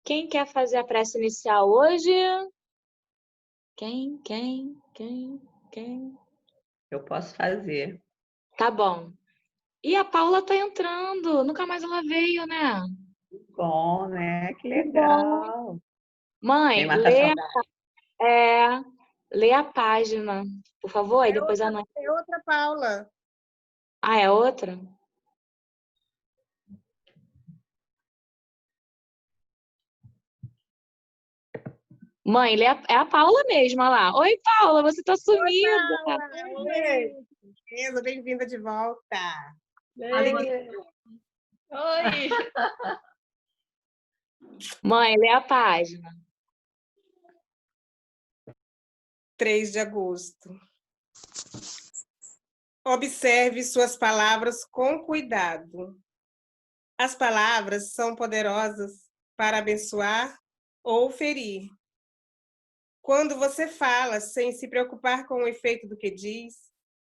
Quem quer fazer a prece inicial hoje? Quem? Eu posso fazer. Tá bom. E a Paula tá entrando. Nunca mais ela veio, né? Bom, né? Que Que bom. legal. Vem Mãe, matar lê, saudade. é, lê a página, por favor, e depois a noite. É outra Paula. Ah, é outra? Mãe, é a Paula mesmo, olha lá. Oi, Paula, você tá sumida. Oi, beleza, bem-vinda de volta. Alegria. Oi! Mãe, lê a página. 3 de agosto. Observe suas palavras com cuidado. As palavras são poderosas para abençoar ou ferir. Quando você fala sem se preocupar com o efeito do que diz,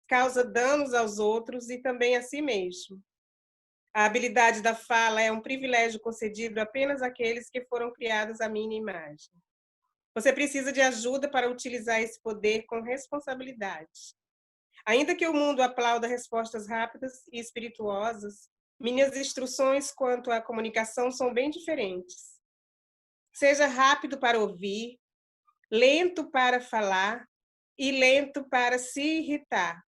causa danos aos outros e também a si mesmo. A habilidade da fala é um privilégio concedido apenas àqueles que foram criados à minha imagem. Você precisa de ajuda para utilizar esse poder com responsabilidade. Ainda que o mundo aplauda respostas rápidas e espirituosas, minhas instruções quanto à comunicação são bem diferentes. Seja rápido para ouvir, lento para falar e lento para se irritar.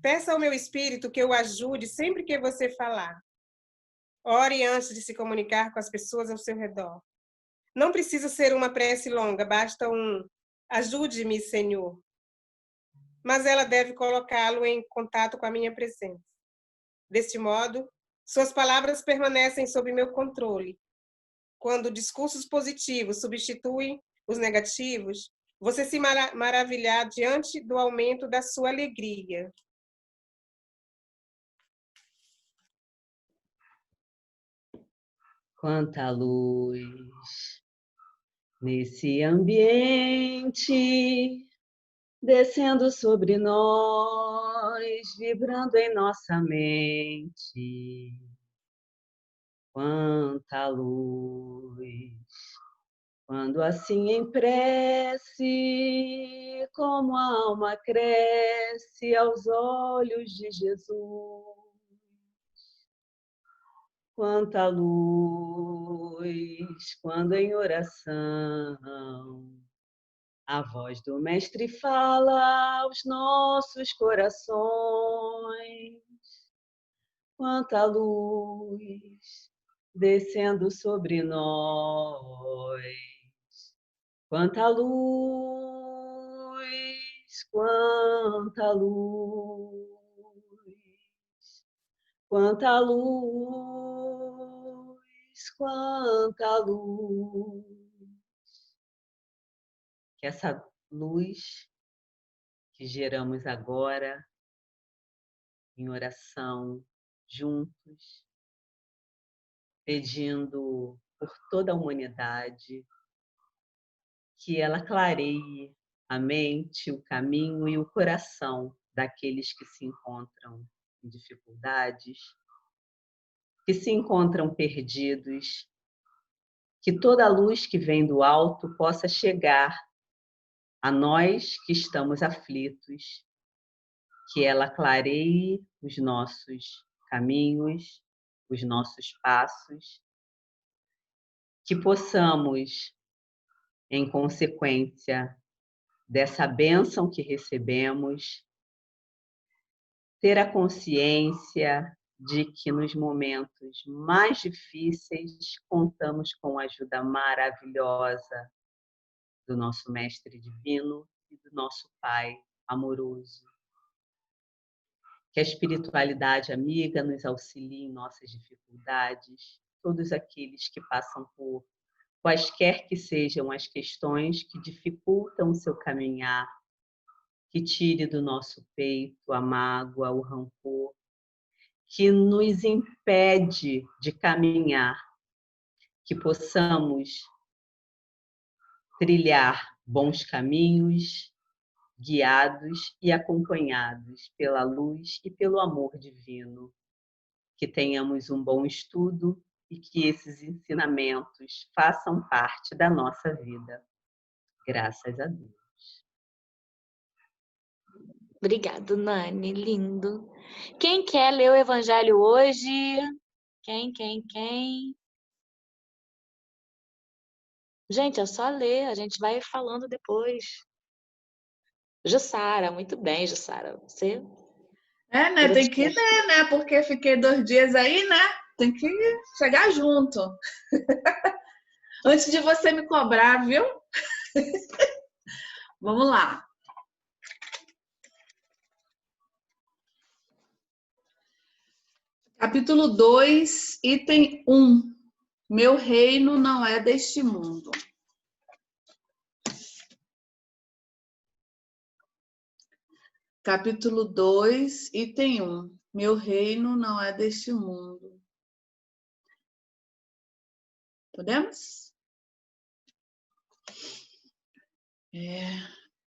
Peça ao meu espírito que o ajude sempre que você falar. Ore antes de se comunicar com as pessoas ao seu redor. Não precisa ser uma prece longa, basta um ajude-me, Senhor. Mas ela deve colocá-lo em contato com a minha presença. Deste modo, suas palavras permanecem sob meu controle. Quando discursos positivos substituem os negativos, você se maravilhar diante do aumento da sua alegria. Quanta luz nesse ambiente, descendo sobre nós, vibrando em nossa mente. Quanta luz, quando assim em prece, como a alma cresce aos olhos de Jesus. Quanta luz, quando em oração a voz do Mestre fala aos nossos corações. Quanta luz descendo sobre nós. Quanta luz, quanta luz. Quanta luz, quanta luz. Que essa luz que geramos agora em oração, juntos, pedindo por toda a humanidade, que ela clareie a mente, o caminho e o coração daqueles que se encontram em dificuldades, que se encontram perdidos, que toda a luz que vem do alto possa chegar a nós que estamos aflitos, que ela clareie os nossos caminhos, os nossos passos, que possamos, em consequência dessa bênção que recebemos, ter a consciência de que nos momentos mais difíceis contamos com a ajuda maravilhosa do nosso Mestre Divino e do nosso Pai amoroso. Que a espiritualidade amiga nos auxilie em nossas dificuldades, todos aqueles que passam por quaisquer que sejam as questões que dificultam o seu caminhar, que tire do nosso peito a mágoa, o rancor, que nos impede de caminhar, que possamos trilhar bons caminhos, guiados e acompanhados pela luz e pelo amor divino. Que tenhamos um bom estudo e que esses ensinamentos façam parte da nossa vida. Graças a Deus. Obrigado, Nani, lindo. Quem quer ler o Evangelho hoje? Quem? Gente, é só ler, a gente vai falando depois. Jussara, muito bem, Jussara. Você? Né? Tem que ler, né? Porque fiquei 2 dias aí, né? Tem que chegar junto. Antes de você me cobrar, viu? Vamos lá. Capítulo 2, item 1. Meu reino não é deste mundo. Capítulo 2, item 1. Meu reino não é deste mundo. Podemos?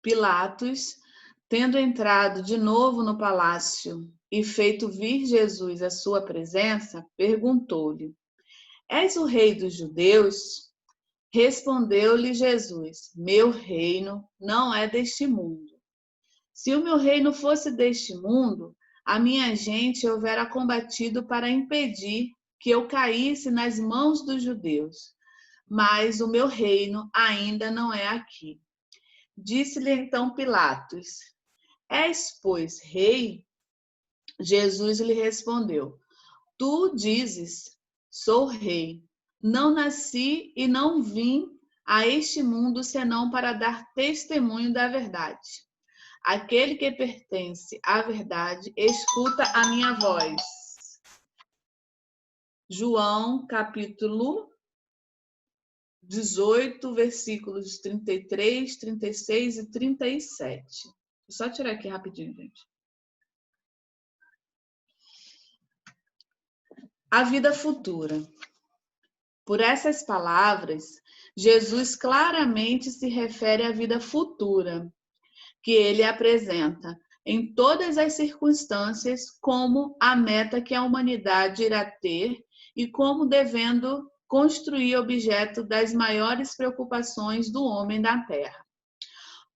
Pilatos, tendo entrado de novo no palácio e feito vir Jesus à sua presença, perguntou-lhe: És o rei dos judeus? Respondeu-lhe Jesus: Meu reino não é deste mundo. Se o meu reino fosse deste mundo, a minha gente houvera combatido para impedir que eu caísse nas mãos dos judeus. Mas o meu reino ainda não é aqui. Disse-lhe então Pilatos: És, pois, rei? Jesus lhe respondeu: Tu dizes, sou rei. Não nasci e não vim a este mundo senão para dar testemunho da verdade. Aquele que pertence à verdade, escuta a minha voz. João, capítulo 18, versículos 33, 36 e 37. Vou só tirar aqui rapidinho, gente. A vida futura. Por essas palavras, Jesus claramente se refere à vida futura, que ele apresenta em todas as circunstâncias como a meta que a humanidade irá ter e como devendo construir objeto das maiores preocupações do homem da Terra.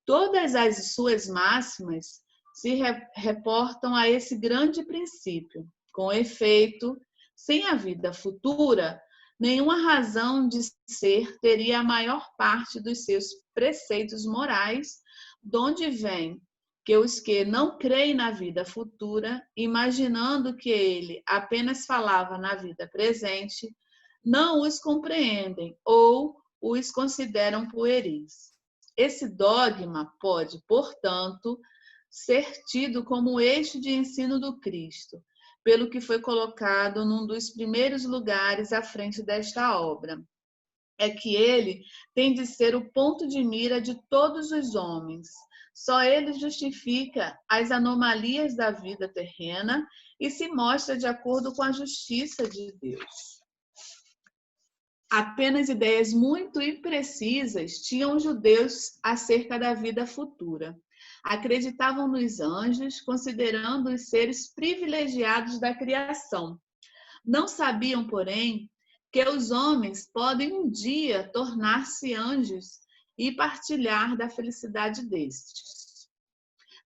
Todas as suas máximas se reportam a esse grande princípio. Com efeito, sem a vida futura, nenhuma razão de ser teria a maior parte dos seus preceitos morais, donde vem que os que não creem na vida futura, imaginando que ele apenas falava na vida presente, não os compreendem ou os consideram pueris. Esse dogma pode, portanto, ser tido como eixo de ensino do Cristo, pelo que foi colocado num dos primeiros lugares à frente desta obra. É que ele tem de ser o ponto de mira de todos os homens. Só ele justifica as anomalias da vida terrena e se mostra de acordo com a justiça de Deus. Apenas ideias muito imprecisas tinham os judeus acerca da vida futura. Acreditavam nos anjos, considerando os seres privilegiados da criação. Não sabiam, porém, que os homens podem um dia tornar-se anjos e partilhar da felicidade destes.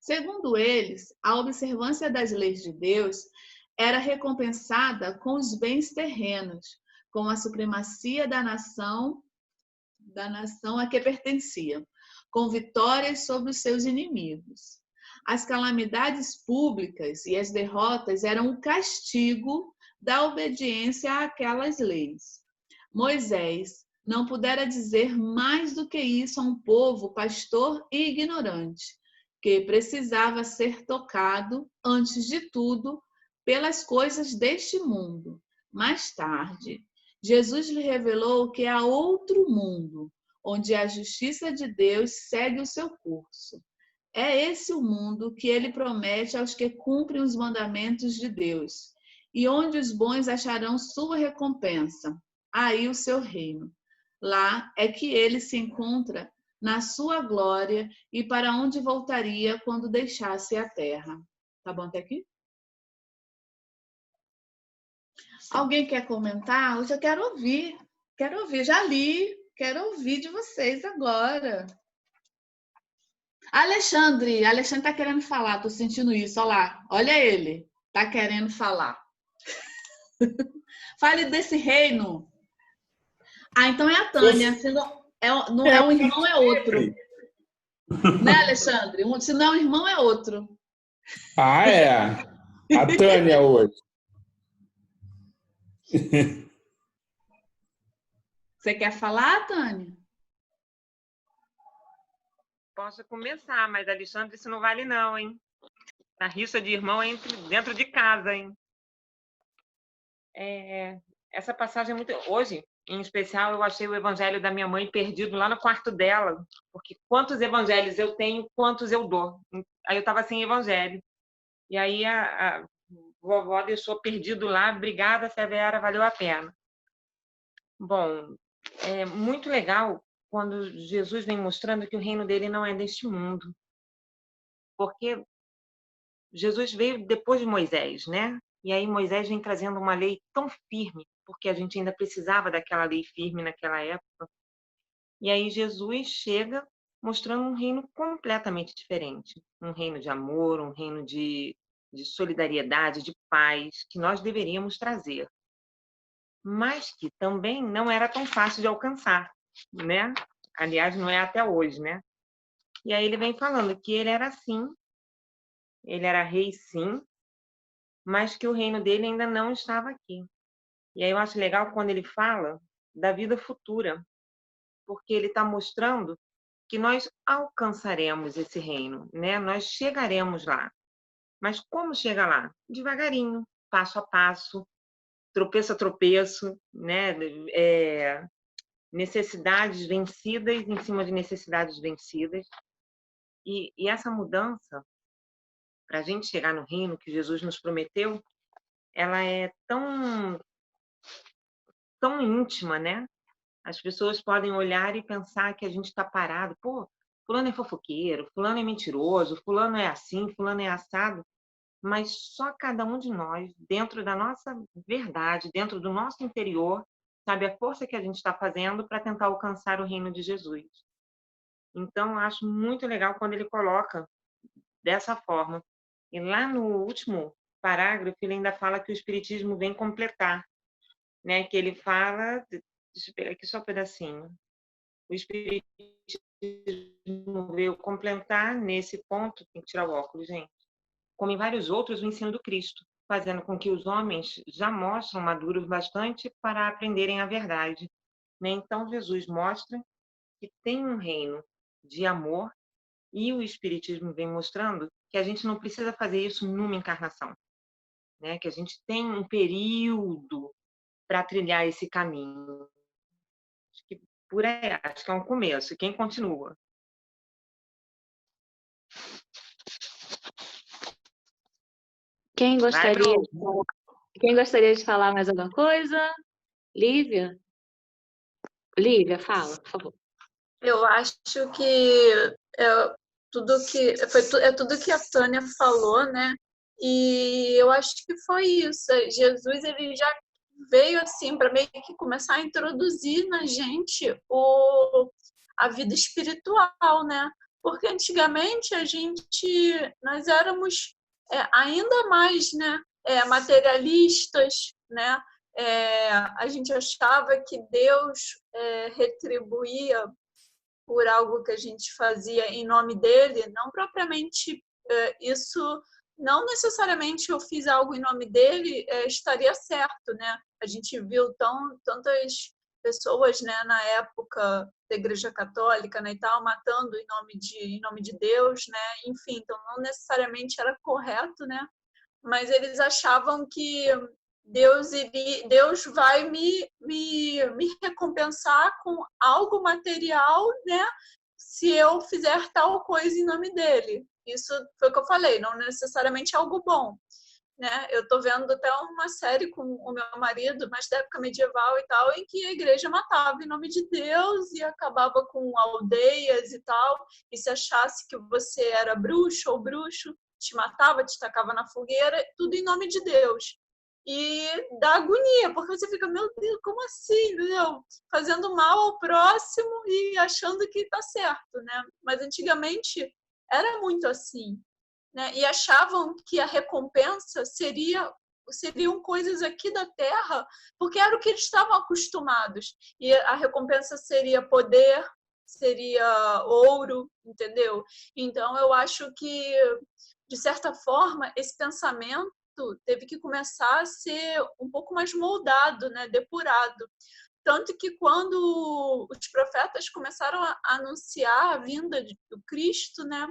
Segundo eles, a observância das leis de Deus era recompensada com os bens terrenos, com a supremacia da nação a que pertencia, com vitórias sobre os seus inimigos. As calamidades públicas e as derrotas eram o castigo da obediência àquelas leis. Moisés não pudera dizer mais do que isso a um povo pastor e ignorante, que precisava ser tocado, antes de tudo, pelas coisas deste mundo. Mais tarde, Jesus lhe revelou que há outro mundo, onde a justiça de Deus segue o seu curso. É esse o mundo que ele promete aos que cumprem os mandamentos de Deus, e onde os bons acharão sua recompensa, aí o seu reino. Lá é que ele se encontra na sua glória e para onde voltaria quando deixasse a terra. Tá bom até aqui? Alguém quer comentar? Hoje eu quero ouvir. Quero ouvir. Já li. Quero ouvir de vocês agora. Alexandre está querendo falar. Tô sentindo isso. Olha lá. Olha ele. Tá querendo falar. Fale desse reino. Ah, então é a Tânia. Se não é um irmão, é outro. Né, Alexandre? Se não é um irmão, é outro. Ah, é. A Tânia hoje. Você quer falar, Tânia? Posso começar, mas Alexandre, isso não vale não, hein? A rixa de irmão é dentro de casa, hein? Essa passagem é muito... Hoje, em especial, eu achei o evangelho da minha mãe perdido lá no quarto dela, porque quantos evangelhos eu tenho, quantos eu dou. Aí eu estava sem evangelho. E aí a vovó deixou perdido lá. Obrigada, Severa, valeu a pena. Bom, é muito legal quando Jesus vem mostrando que o reino dele não é deste mundo. Porque Jesus veio depois de Moisés, né? E aí Moisés vem trazendo uma lei tão firme, porque a gente ainda precisava daquela lei firme naquela época. E aí Jesus chega mostrando um reino completamente diferente. Um reino de amor, um reino de solidariedade, de paz, que nós deveríamos trazer. Mas que também não era tão fácil de alcançar, né? Aliás, não é até hoje, né? E aí ele vem falando que ele era assim, ele era rei sim, mas que o reino dele ainda não estava aqui. E aí eu acho legal quando ele fala da vida futura, porque ele está mostrando que nós alcançaremos esse reino, né? Nós chegaremos lá. Mas como chegar lá? Devagarinho, passo a passo, tropeço a tropeço, né? Necessidades vencidas em cima de necessidades vencidas. E essa mudança, para a gente chegar no reino que Jesus nos prometeu, ela é tão íntima, né? As pessoas podem olhar e pensar que a gente está parado. Pô, fulano é fofoqueiro, fulano é mentiroso, fulano é assim, fulano é assado. Mas só cada um de nós, dentro da nossa verdade, dentro do nosso interior, sabe a força que a gente está fazendo para tentar alcançar o reino de Jesus. Então, acho muito legal quando ele coloca dessa forma. E lá no último parágrafo, ele ainda fala que o Espiritismo vem completar, né? Que ele fala... Deixa eu pegar aqui só um pedacinho. O Espiritismo veio completar nesse ponto... Tem que tirar o óculos, gente. Como em vários outros, o ensino do Cristo, fazendo com que os homens já mostram maduros bastante para aprenderem a verdade. Né? Então, Jesus mostra que tem um reino de amor e o Espiritismo vem mostrando que a gente não precisa fazer isso numa encarnação, né? Que a gente tem um período para trilhar esse caminho. Acho que por aí, acho que é um começo. Quem continua? Quem Vai, gostaria Bru. Quem gostaria de falar mais alguma coisa? Lívia? Lívia, fala, por favor. Eu acho que é tudo que a Tânia falou, né? E eu acho que foi isso. Jesus ele já veio assim para meio que começar a introduzir na gente a vida espiritual, né? Porque antigamente nós éramos ainda mais, né? Materialistas, né? A gente achava que Deus retribuía por algo que a gente fazia em nome dele, não propriamente isso, não necessariamente eu fiz algo em nome dele estaria certo, né? A gente viu tantas pessoas, né, na época da Igreja Católica, né, e tal, matando em nome de Deus, né? Enfim, então não necessariamente era correto, né? Mas eles achavam que Deus vai me recompensar com algo material, né? Se eu fizer tal coisa em nome dele. Isso foi o que eu falei, não necessariamente algo bom, né? Eu tô vendo até uma série com o meu marido, mas da época medieval e tal, em que a igreja matava em nome de Deus e acabava com aldeias e tal, e se achasse que você era bruxo ou bruxo, te matava, te tacava na fogueira, tudo em nome de Deus. e dá agonia, porque você fica, meu Deus, como assim, entendeu? Fazendo mal ao próximo e achando que está certo, né? Mas antigamente era muito assim, né? E achavam que a recompensa seriam coisas aqui da Terra, porque era o que eles estavam acostumados. E a recompensa seria poder, seria ouro, entendeu? Então, eu acho que, de certa forma, esse pensamento teve que começar a ser um pouco mais moldado, né? Depurado. Tanto que quando os profetas começaram a anunciar a vinda do Cristo, né?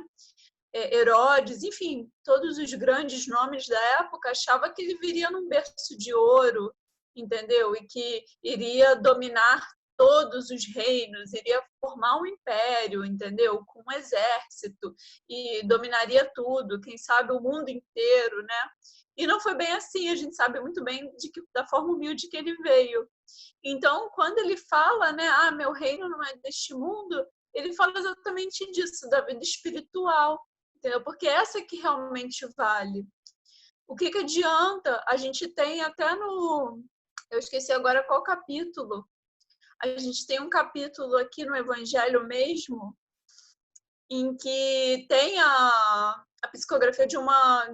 Herodes, enfim, todos os grandes nomes da época, achava que ele viria num berço de ouro, entendeu? E que iria dominar todos os reinos, iria formar um império, entendeu? Com um exército, e dominaria tudo, quem sabe o mundo inteiro, né? E não foi bem assim, a gente sabe muito bem da forma humilde que ele veio. Então, quando ele fala, né, meu reino não é deste mundo, ele fala exatamente disso, da vida espiritual, entendeu? Porque essa que realmente vale. O que adianta? A gente tem até eu esqueci agora qual capítulo. A gente tem um capítulo aqui no Evangelho mesmo, em que tem a psicografia de uma,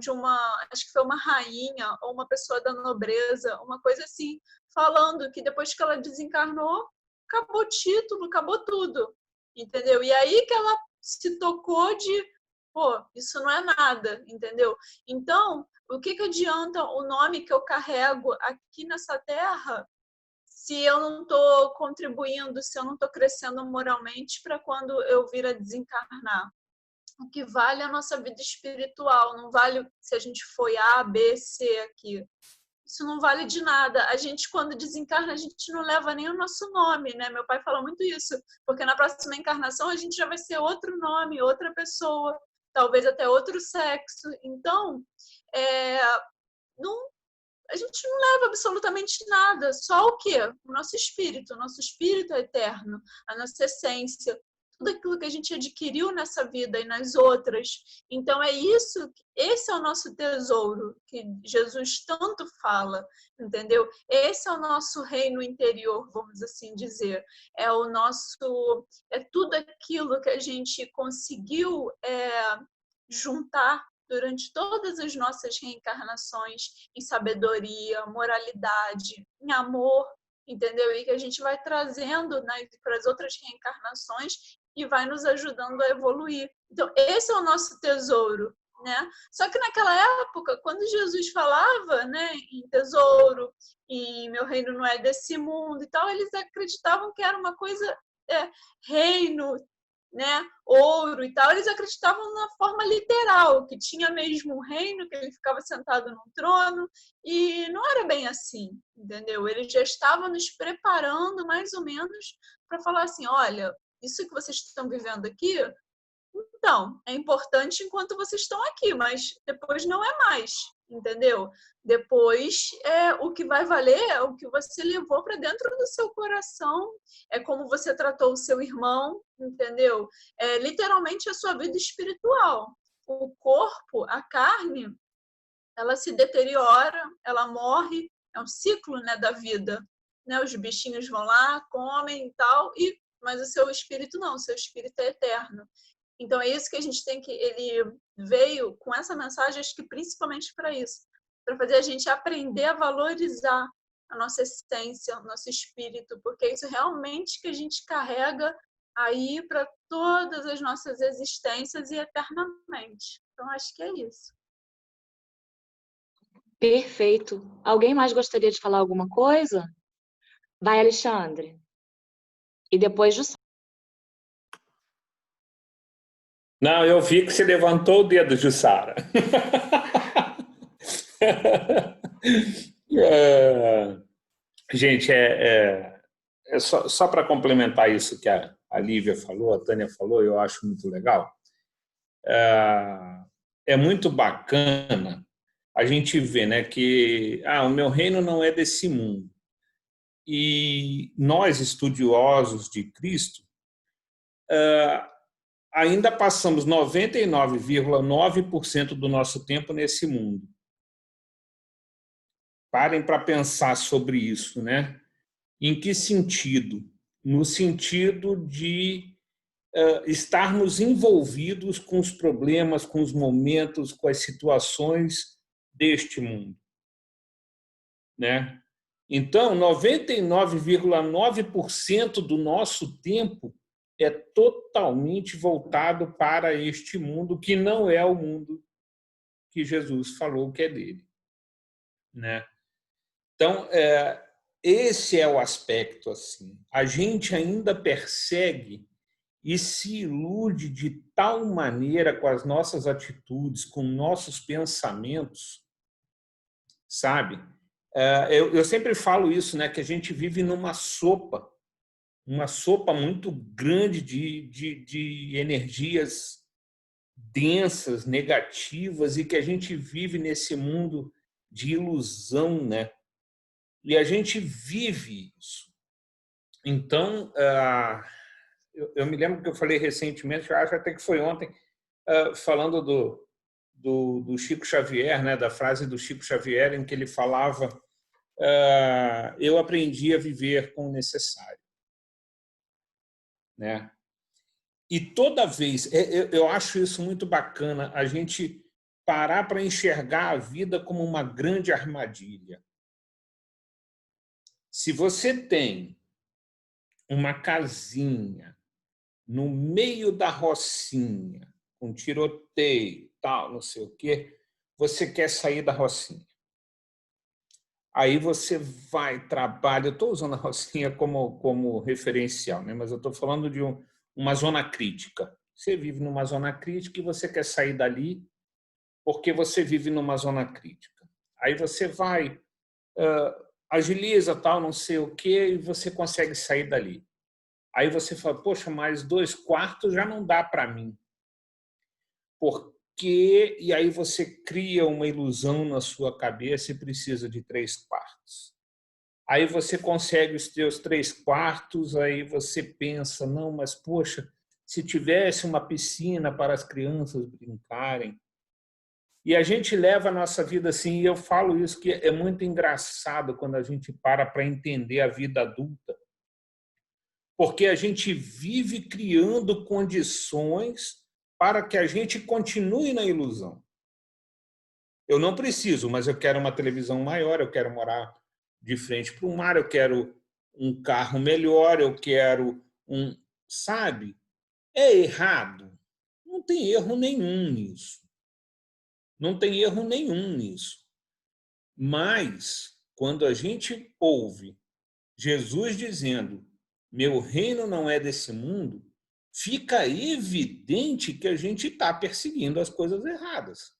acho que foi uma rainha ou uma pessoa da nobreza, uma coisa assim, falando que depois que ela desencarnou, acabou o título, acabou tudo, entendeu? E aí que ela se tocou de, pô, isso não é nada, entendeu? Então, o que adianta o nome que eu carrego aqui nessa terra se eu não estou contribuindo, se eu não estou crescendo moralmente para quando eu vir a desencarnar? O que vale é a nossa vida espiritual, não vale se a gente foi A, B, C aqui. Isso não vale de nada. A gente, quando desencarna, a gente não leva nem o nosso nome, né? Meu pai fala muito isso, porque na próxima encarnação a gente já vai ser outro nome, outra pessoa, talvez até outro sexo. Então, a gente não leva absolutamente nada, só o quê? O nosso espírito é eterno, a nossa essência, tudo aquilo que a gente adquiriu nessa vida e nas outras. Então é isso, esse é o nosso tesouro que Jesus tanto fala, entendeu? Esse é o nosso reino interior, vamos assim dizer. É tudo aquilo que a gente conseguiu juntar durante todas as nossas reencarnações, em sabedoria, moralidade, em amor, entendeu? E que a gente vai trazendo, né, para as outras reencarnações e vai nos ajudando a evoluir. Então, esse é o nosso tesouro, né? Só que naquela época, quando Jesus falava, né, em tesouro, em meu reino não é desse mundo e tal, eles acreditavam que era uma coisa, reino, né, ouro e tal, eles acreditavam na forma literal, que tinha mesmo um reino, que ele ficava sentado num trono, e não era bem assim, entendeu? Ele já estava nos preparando mais ou menos para falar assim, olha, isso que vocês estão vivendo aqui, então, é importante enquanto vocês estão aqui, mas depois não é mais, entendeu? Depois, o que vai valer é o que você levou para dentro do seu coração, é como você tratou o seu irmão, entendeu? É literalmente a sua vida espiritual. O corpo, a carne, ela se deteriora, ela morre, é um ciclo, né, da vida. Né? Os bichinhos vão lá, comem e tal, mas o seu espírito não, o seu espírito é eterno. Então, é isso que a gente tem que... Ele veio com essa mensagem, acho que principalmente para isso, para fazer a gente aprender a valorizar a nossa essência, o nosso espírito, porque é isso realmente que a gente carrega aí para todas as nossas existências e eternamente. Então, acho que é isso. Perfeito. Alguém mais gostaria de falar alguma coisa? Vai, Alexandre. E depois Jussara. Não, eu vi que você levantou o dedo, Jussara. Gente, só para complementar isso que a Lívia falou, a Tânia falou, eu acho muito legal. É muito bacana a gente ver, né, que o meu reino não é desse mundo. E nós, estudiosos de Cristo, ainda passamos 99,9% do nosso tempo nesse mundo. Parem para pensar sobre isso, né? Em que sentido? No sentido de estarmos envolvidos com os problemas, com os momentos, com as situações deste mundo, né? Então, 99,9% do nosso tempo é totalmente voltado para este mundo, que não é o mundo que Jesus falou que é dele, né? Então, esse é o aspecto, assim. A gente ainda persegue e se ilude de tal maneira com as nossas atitudes, com nossos pensamentos, sabe? Eu sempre falo isso, né? Que a gente vive numa sopa muito grande de energias densas, negativas, e que a gente vive nesse mundo de ilusão, né? E a gente vive isso. Então, eu me lembro que eu falei recentemente, eu acho até que foi ontem, falando do Chico Xavier, né? Da frase do Chico Xavier, em que ele falava: eu aprendi a viver com o necessário, né? E toda vez, eu acho isso muito bacana, a gente parar para enxergar a vida como uma grande armadilha. Se você tem uma casinha no meio da rocinha, com tiroteio, tal, não sei o quê, você quer sair da rocinha. Aí você vai, trabalha. Eu estou usando a rocinha como referencial, né? Mas eu estou falando de uma zona crítica. Você vive numa zona crítica e você quer sair dali porque você vive numa zona crítica. Aí você vai, agiliza, tal, não sei o quê, e você consegue sair dali. Aí você fala: poxa, mas 2 quartos já não dá para mim. Porque, e aí você cria uma ilusão na sua cabeça e precisa de 3 quartos. Aí você consegue os teus 3 quartos, aí você pensa: não, mas poxa, se tivesse uma piscina para as crianças brincarem. E a gente leva a nossa vida assim, e eu falo isso, que é muito engraçado quando a gente para entender a vida adulta, porque a gente vive criando condições para que a gente continue na ilusão. Eu não preciso, mas eu quero uma televisão maior, eu quero morar de frente para o mar, eu quero um carro melhor, eu quero sabe? É errado? Não tem erro nenhum nisso. Não tem erro nenhum nisso. Mas, quando a gente ouve Jesus dizendo: meu reino não é desse mundo, fica evidente que a gente está perseguindo as coisas erradas,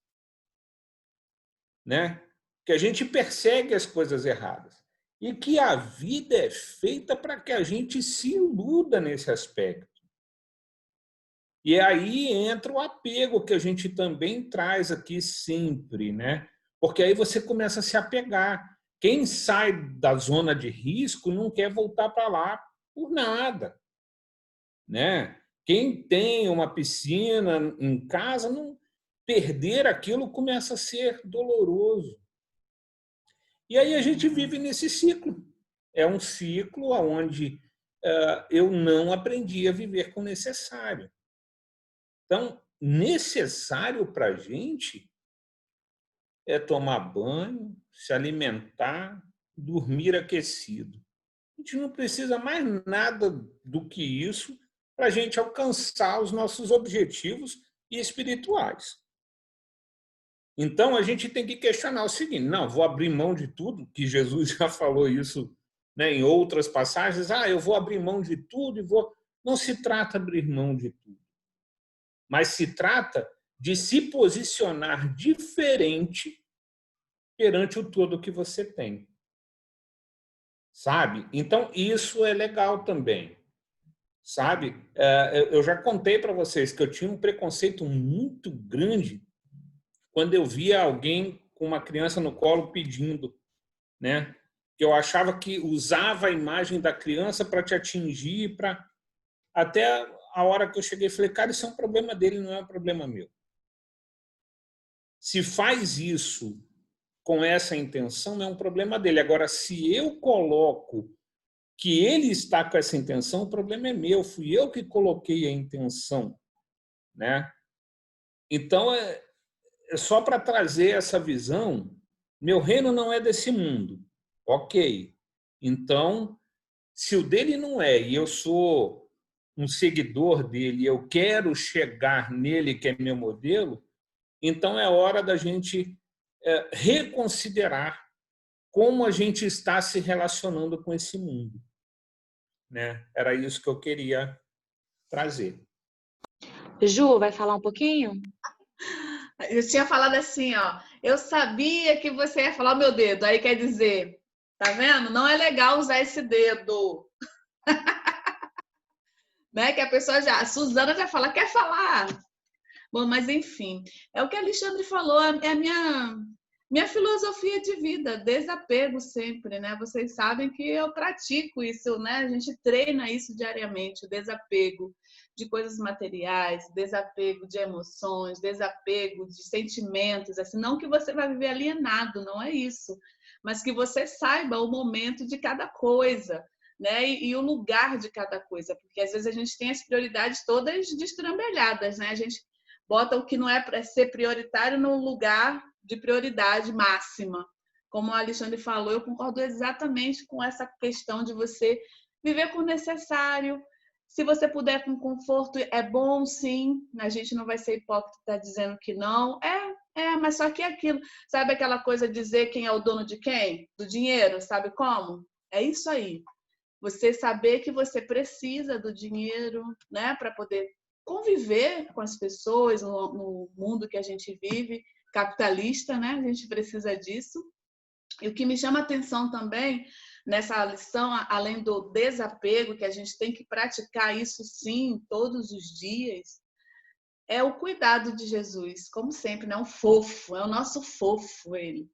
né? Que a gente persegue as coisas erradas e que a vida é feita para que a gente se iluda nesse aspecto. E aí entra o apego que a gente também traz aqui sempre, né? Porque aí você começa a se apegar. Quem sai da zona de risco não quer voltar para lá por nada, né? Quem tem uma piscina em casa, não perder aquilo começa a ser doloroso. E aí a gente vive nesse ciclo. É um ciclo onde eu não aprendi a viver com o necessário. Então, necessário para a gente é tomar banho, se alimentar, dormir aquecido. A gente não precisa mais nada do que isso para a gente alcançar os nossos objetivos espirituais. Então, a gente tem que questionar o seguinte: não, vou abrir mão de tudo, que Jesus já falou isso, né, em outras passagens. Eu vou abrir mão de tudo e vou... Não se trata de abrir mão de tudo, mas se trata de se posicionar diferente perante o todo que você tem. Sabe? Então, isso é legal também. Sabe? Eu já contei para vocês que eu tinha um preconceito muito grande quando eu via alguém com uma criança no colo pedindo, né? Que eu achava que usava a imagem da criança para te atingir, até a hora que eu cheguei, falei: cara, isso é um problema dele, não é um problema meu. Se faz isso com essa intenção, é um problema dele. Agora, se eu coloco que ele está com essa intenção, o problema é meu, fui eu que coloquei a intenção, né? Então, é só para trazer essa visão, meu reino não é desse mundo. Ok. Então, se o dele não é, e eu sou um seguidor dele, eu quero chegar nele, que é meu modelo, então é hora da gente reconsiderar como a gente está se relacionando com esse mundo, né? Era isso que eu queria trazer. Ju, vai falar um pouquinho? Eu tinha falado assim, ó. Eu sabia que você ia falar o meu dedo. Aí quer dizer, tá vendo? Não é legal usar esse dedo. Né? Que a pessoa já, a Suzana já fala, quer falar? Bom, mas enfim, é o que a Alexandre falou, é a minha filosofia de vida, desapego sempre, né? Vocês sabem que eu pratico isso, né? A gente treina isso diariamente, o desapego de coisas materiais, desapego de emoções, desapego de sentimentos, assim, não que você vai viver alienado, não é isso, mas que você saiba o momento de cada coisa, né? E o lugar de cada coisa, porque às vezes a gente tem as prioridades todas destrambelhadas, né? A gente bota o que não é para ser prioritário no lugar de prioridade máxima. Como a Alexandre falou, eu concordo exatamente com essa questão de você viver com o necessário. Se você puder com conforto, é bom, sim. A gente não vai ser hipócrita dizendo que não. Mas só que é aquilo. Sabe aquela coisa de dizer quem é o dono de quem? Do dinheiro, sabe como? É isso aí. Você saber que você precisa do dinheiro, né, para poder conviver com as pessoas no mundo que a gente vive, capitalista, né? A gente precisa disso. E o que me chama a atenção também nessa lição, além do desapego, que a gente tem que praticar isso sim todos os dias, é o cuidado de Jesus, como sempre, né? Um fofo, é o nosso fofo ele.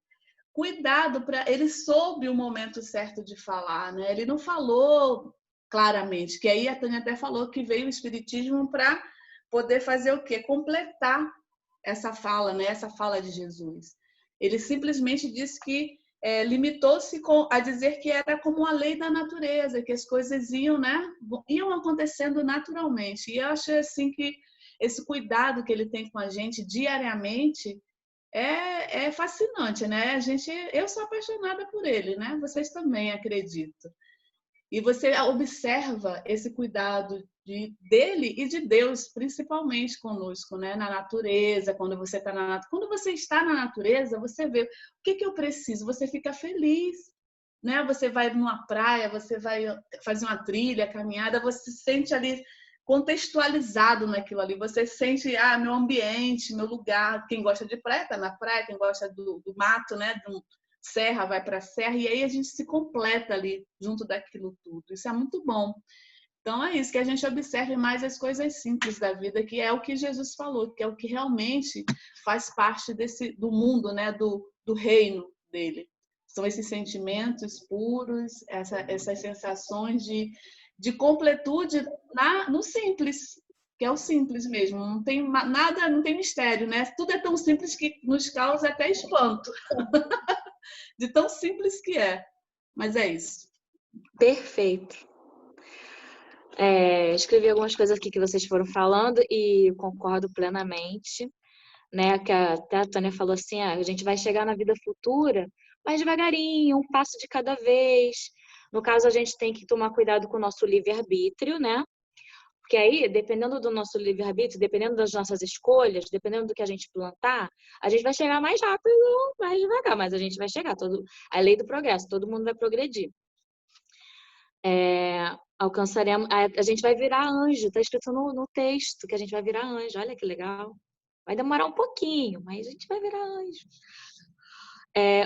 Cuidado para ele soube o momento certo de falar, né? Ele não falou claramente, que aí a Tânia até falou que veio o espiritismo para poder fazer o quê? Completar essa fala, né? Essa fala de Jesus. Ele simplesmente disse que limitou-se a dizer que era como a lei da natureza, que as coisas iam, né? Iam acontecendo naturalmente. E eu achei assim que esse cuidado que ele tem com a gente diariamente é fascinante, né? Eu sou apaixonada por ele, né? Vocês também, acredito. E você observa esse cuidado dele e de Deus, principalmente conosco, né? Na natureza, quando você está quando você está na natureza, você vê o que eu preciso, você fica feliz, né? Você vai numa praia, você vai fazer uma trilha, caminhada, você se sente ali contextualizado naquilo ali, você sente meu ambiente, meu lugar. Quem gosta de praia está na praia, quem gosta do mato, né? Serra, vai para a serra, e aí a gente se completa ali junto daquilo tudo. Isso é muito bom. Então é isso, que a gente observe mais as coisas simples da vida, que é o que Jesus falou, que é o que realmente faz parte do mundo, né? Do reino dele. São esses sentimentos puros, essas sensações de completude no simples, que é o simples mesmo. Não tem nada, não tem mistério, né? Tudo é tão simples que nos causa até espanto. De tão simples que é. Mas é isso. Perfeito. Escrevi algumas coisas aqui que vocês foram falando e concordo plenamente, né? Que até a Tânia falou assim, a gente vai chegar na vida futura, mas devagarinho, um passo de cada vez. No caso, a gente tem que tomar cuidado com o nosso livre-arbítrio, né? Porque aí, dependendo do nosso livre-arbítrio, dependendo das nossas escolhas, dependendo do que a gente plantar, a gente vai chegar mais rápido, mais devagar, mas a gente vai chegar. A lei do progresso, todo mundo vai progredir. Alcançaremos, a gente vai virar anjo, está escrito no texto que a gente vai virar anjo, olha que legal. Vai demorar um pouquinho, mas a gente vai virar anjo.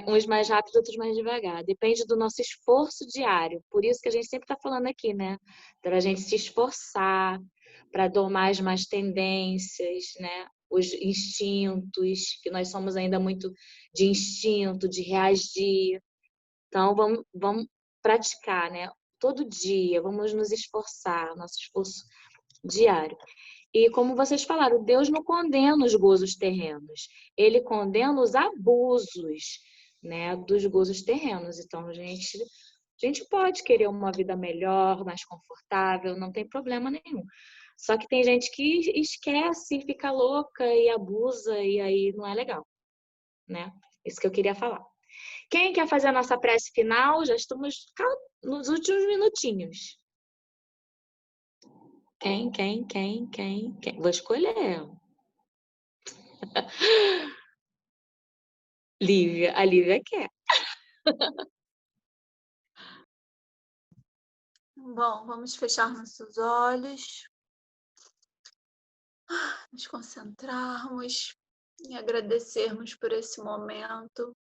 Uns mais rápido, outros mais devagar. Depende do nosso esforço diário. Por isso que a gente sempre está falando aqui, né? Para a gente se esforçar, para domar as más tendências, né? Os instintos, que nós somos ainda muito de instinto, de reagir. Então, vamos praticar, né? Todo dia, vamos nos esforçar, nosso esforço diário. E como vocês falaram, Deus não condena os gozos terrenos, ele condena os abusos, né, dos gozos terrenos. Então, a gente pode querer uma vida melhor, mais confortável, não tem problema nenhum. Só que tem gente que esquece, fica louca e abusa, e aí não é legal, né? Isso que eu queria falar. Quem quer fazer a nossa prece final? Já estamos nos últimos minutinhos. Quem? Vou escolher. Lívia. A Lívia quer. Bom, vamos fechar nossos olhos, nos concentrarmos e agradecermos por esse momento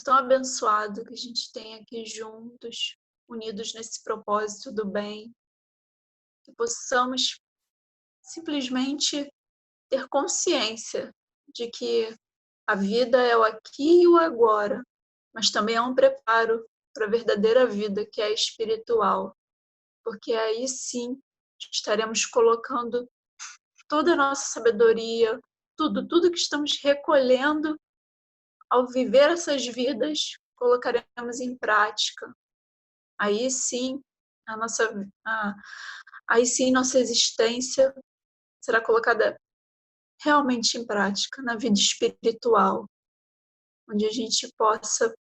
tão abençoado que a gente tem aqui juntos, unidos nesse propósito do bem, que possamos simplesmente ter consciência de que a vida é o aqui e o agora, mas também é um preparo para a verdadeira vida, que é espiritual, porque aí sim estaremos colocando toda a nossa sabedoria, tudo que estamos recolhendo ao viver essas vidas, colocaremos em prática. Aí sim, aí sim nossa existência será colocada realmente em prática na vida espiritual, onde a gente possa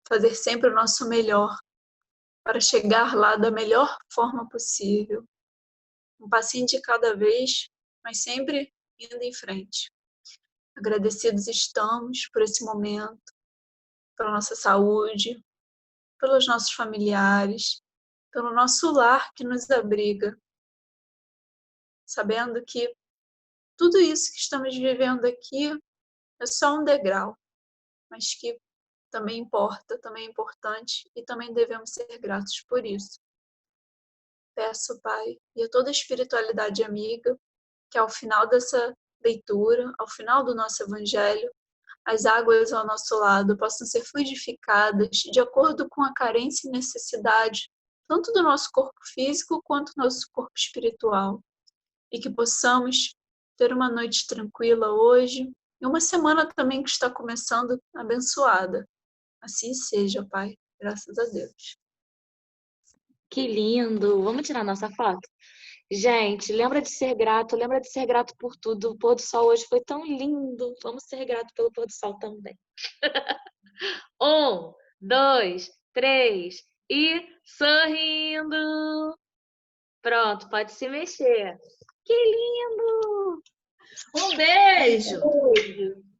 fazer sempre o nosso melhor para chegar lá da melhor forma possível. Um passinho de cada vez, mas sempre indo em frente. Agradecidos estamos por esse momento, pela nossa saúde, pelos nossos familiares, pelo nosso lar que nos abriga, sabendo que tudo isso que estamos vivendo aqui é só um degrau, mas que também importa, também é importante e também devemos ser gratos por isso. Peço, Pai, e a toda a espiritualidade amiga, que ao final dessa leitura, ao final do nosso Evangelho, as águas ao nosso lado possam ser fluidificadas de acordo com a carência e necessidade, tanto do nosso corpo físico quanto do nosso corpo espiritual. E que possamos ter uma noite tranquila hoje e uma semana também que está começando abençoada. Assim seja, Pai. Graças a Deus. Que lindo! Vamos tirar nossa foto? Gente, lembra de ser grato por tudo. O pôr do sol hoje foi tão lindo. Vamos ser gratos pelo pôr do sol também. 1, 2, 3 e sorrindo. Pronto, pode se mexer. Que lindo! Um beijo!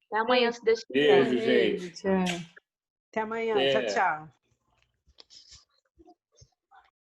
Até amanhã, se Deus quiser. Beijo, gente. Até amanhã. É. Tchau, tchau.